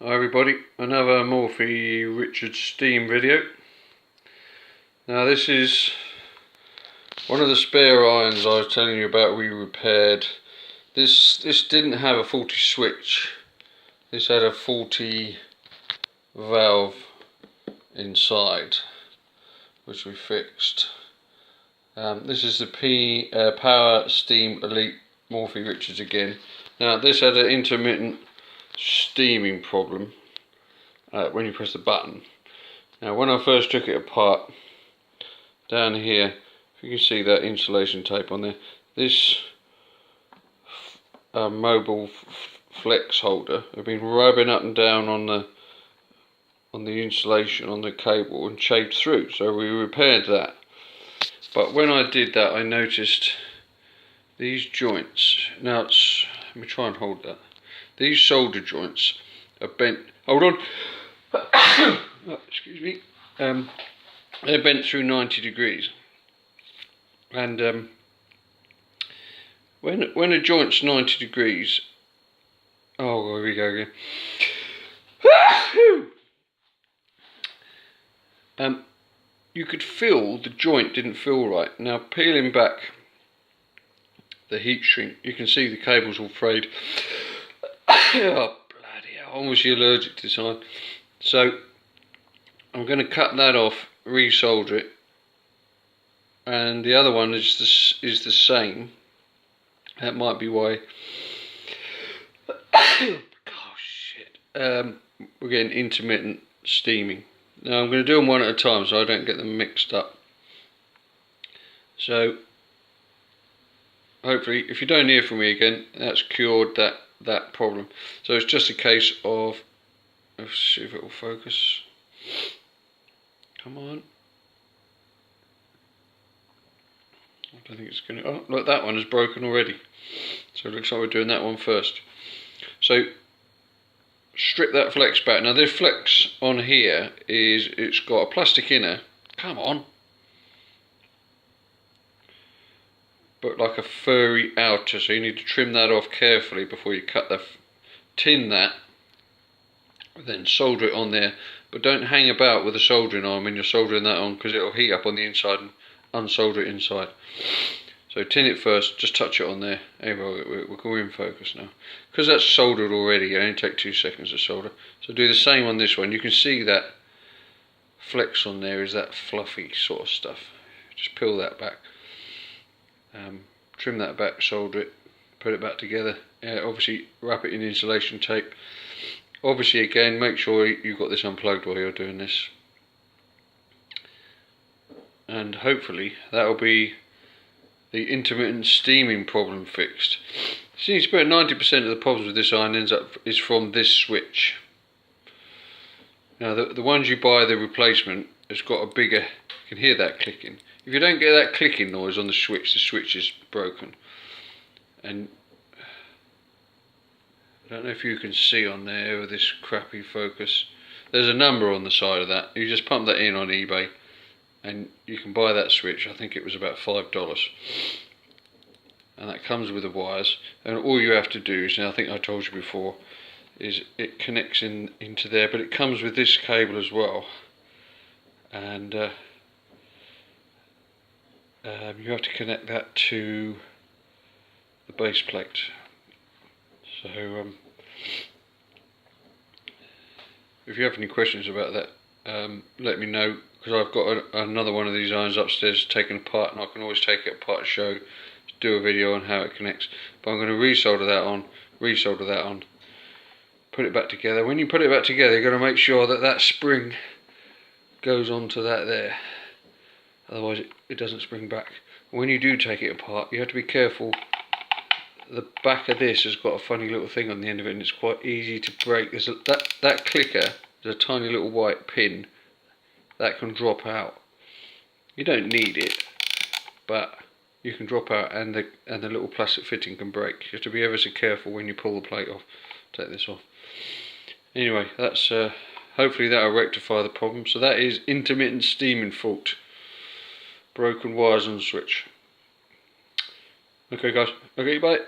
Hi everybody, another Morphy Richard steam video. Now this is one of the spare irons I was telling you about we repaired. This didn't have a faulty switch. This had a faulty valve inside, which we fixed. This is the Power Steam Elite Morphy Richards again. Now this had an intermittent steaming problem when you press the button. Now when I first took it apart, down here, if you can see that insulation tape on there, this mobile flex holder have been rubbing up and down on the insulation on the cable and chafed through, so we repaired that. But when I did that, I noticed these joints. Now let me try and hold that. These solder joints are bent. Hold on. Oh, excuse me. They're bent through 90 degrees. And when a joint's 90 degrees, oh, here we go again. You could feel the joint didn't feel right. Now peeling back the heat shrink, you can see the cable's all frayed. Oh bloody hell, I'm almost allergic to this iron. So I'm going to cut that off, resolder it, and the other one is the same. That might be why. Oh shit. We're getting intermittent steaming. Now I'm going to do them one at a time so I don't get them mixed up. So hopefully, if you don't hear from me again, that's cured that problem. So it's just a case of, let's see if it will focus. Come on. I don't think it's going to. Oh, look, that one is broken already. So it looks like we're doing that one first. So strip that flex back. Now this flex on here it's got a plastic inner. Come on. But like a furry outer, so you need to trim that off carefully before you cut tin that, then solder it on there. But don't hang about with a soldering iron when you're soldering that on, because it'll heat up on the inside and unsolder it inside. So tin it first, just touch it on there. Anyway, we're going in focus now. Because that's soldered already, it only takes 2 seconds to solder. So do the same on this one. You can see that flex on there is that fluffy sort of stuff. Just peel that back. Trim that back, solder it, put it back together. Obviously wrap it in insulation tape. Obviously again, make sure you've got this unplugged while you're doing this. And hopefully that'll be the intermittent steaming problem fixed. Seems about 90% of the problems with this iron is from this switch. Now the ones you buy, the replacement, has got a bigger, you can hear that clicking. If you don't get that clicking noise on the switch is broken. And I don't know if you can see on there with this crappy focus, there's a number on the side of that. You just pump that in on eBay and you can buy that switch. I think it was about $5. And that comes with the wires, and all you have to do is, and I think I told you before, is it connects into there, but it comes with this cable as well. And you have to connect that to the base plate. So if you have any questions about that, let me know, because I've got another one of these irons upstairs taken apart, and I can always take it apart and show, do a video on how it connects. But I'm going to resolder that on, put it back together. When you put it back together, you're going to make sure that spring goes onto that there. Otherwise it doesn't spring back. When you do take it apart, you have to be careful. The back of this has got a funny little thing on the end of it, and it's quite easy to break. There's that clicker, there's a tiny little white pin that can drop out. You don't need it, but you can drop out, and the little plastic fitting can break. You have to be ever so careful when you pull the plate off. Take this off. Anyway, that's hopefully that'll rectify the problem. So that is intermittent steaming fault. Broken wires on the switch. Okay guys, okay, bye.